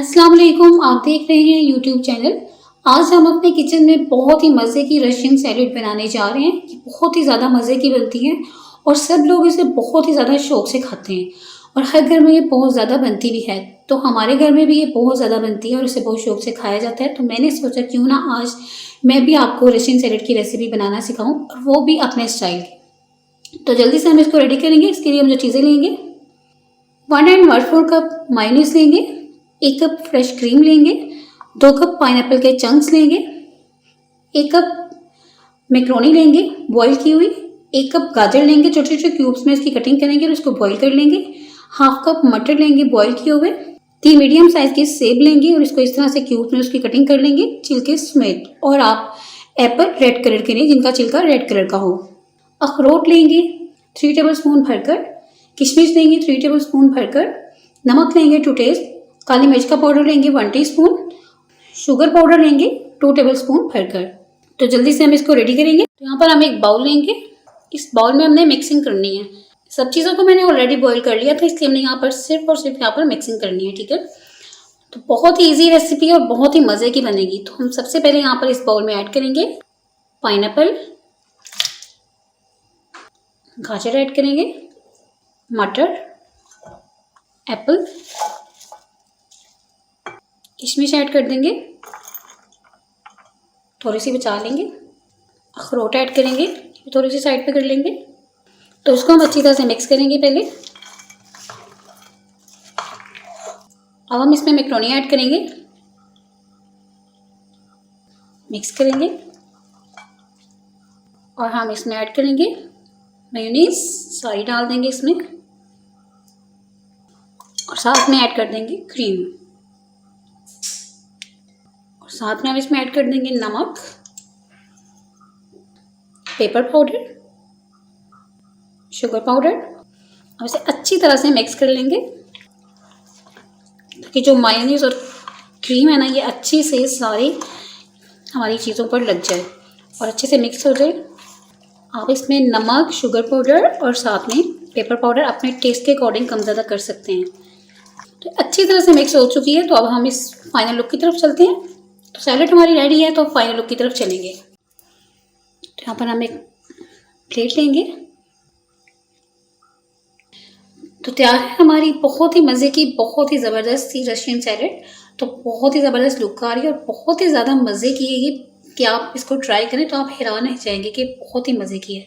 अस्सलाम वालेकुम, आप देख रहे हैं यूट्यूब चैनल। आज हम अपने किचन में बहुत ही मज़े की रशियन सैलेड बनाने जा रहे हैं। ये बहुत ही ज़्यादा मज़े की बनती है और सब लोग इसे बहुत ही ज़्यादा शौक से खाते हैं और हर घर में ये बहुत ज़्यादा बनती भी है। तो हमारे घर में भी ये बहुत ज़्यादा बनती है और इसे बहुत शौक से खाया जाता है। तो मैंने सोचा क्यों ना आज मैं भी आपको रशियन सैलेड की रेसिपी बनाना सिखाऊँ और वो भी अपने स्टाइल की। तो जल्दी से हम इसको रेडी करेंगे। इसके लिए हम जो चीज़ें लेंगे, 1¼ कप मायोनीज लेंगे, 1 कप फ्रेश क्रीम लेंगे, 2 कप पाइनएप्पल के चंक्स लेंगे, 1 कप मैक्रोनी लेंगे बॉईल की हुई, 1 कप गाजर लेंगे, छोटे छोटे क्यूब्स में इसकी कटिंग करेंगे और इसको बॉईल कर लेंगे। 1/2 कप मटर लेंगे बॉईल किए हुए, 3 मीडियम साइज के सेब लेंगे और इसको इस तरह से क्यूब्स में उसकी कटिंग कर लेंगे छिलके समेत। और आप एप्पल रेड कलर के लिए, जिनका छिलका रेड कलर का हो। अखरोट लेंगे 3 टेबलस्पून भरकर, किशमिश लेंगे 3 टेबलस्पून भरकर, नमक लेंगे टू टेस्ट, काली मिर्च का पाउडर लेंगे 1 टीस्पून, शुगर पाउडर लेंगे 2 टेबलस्पून भरकर। तो जल्दी से हम इसको रेडी करेंगे। तो यहाँ पर हम एक बाउल लेंगे। इस बाउल में हमने मिक्सिंग करनी है। सब चीज़ों को मैंने ऑलरेडी बॉईल कर लिया था, इसलिए हमने यहाँ पर सिर्फ और सिर्फ यहाँ पर मिक्सिंग करनी है, ठीक है। तो बहुत ही ईजी रेसिपी है और बहुत ही मज़े की बनेगी। तो हम सबसे पहले यहाँ पर इस बाउल में ऐड करेंगे पाइनएप्पल, गाजर ऐड करेंगे, मटर, एप्पल, किशमिश ऐड कर देंगे, थोड़ी सी बचा लेंगे, अखरोट ऐड करेंगे, थोड़ी सी साइड पे कर लेंगे। तो इसको हम अच्छी तरह से मिक्स करेंगे पहले। अब हम इसमें मैक्रोनी ऐड करेंगे, मिक्स करेंगे और हम इसमें ऐड करेंगे मेयोनीज, सारी डाल देंगे इसमें और साथ में ऐड कर देंगे क्रीम और साथ में हम इसमें ऐड कर देंगे नमक, पेपर पाउडर, शुगर पाउडर। अब इसे अच्छी तरह से मिक्स कर लेंगे ताकि जो मायोनीज और क्रीम है ना, ये अच्छी से सारी हमारी चीज़ों पर लग जाए और अच्छे से मिक्स हो जाए। आप इसमें नमक, शुगर पाउडर और साथ में पेपर पाउडर अपने टेस्ट के अकॉर्डिंग कम ज़्यादा कर सकते हैं। तो अच्छी तरह से मिक्स हो चुकी है। तो अब हम इस फाइनल लुक की तरफ चलते हैं। तो सैलेड हमारी रेडी है, तो फाइनल लुक की तरफ चलेंगे। तो यहाँ पर हम एक प्लेट लेंगे। तो तैयार है हमारी बहुत ही मज़े की, बहुत ही ज़बरदस्त सी रशियन सैलेड। तो बहुत ही ज़बरदस्त लुक आ रही है और बहुत ही ज़्यादा मज़े की है ये कि आप इसको ट्राई करें तो आप हैरान रह जाएंगे कि बहुत ही मज़े की है।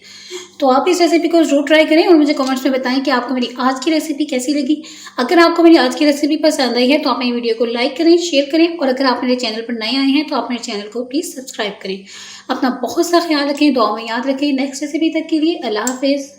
तो आप इस रेसिपी को ज़रूर ट्राई करें और मुझे कमेंट्स में बताएं कि आपको मेरी आज की रेसिपी कैसी लगी। अगर आपको मेरी आज की रेसिपी पसंद आई है तो आप मेरी वीडियो को लाइक करें, शेयर करें और अगर आप मेरे चैनल पर नए आए हैं तो आप मेरे चैनल को प्लीज़ सब्सक्राइब करें। अपना बहुत सा ख्याल रखें, दुआ में याद रखें। नेक्स्ट रेसिपी तक के लिए अल्लाह हाफिज़।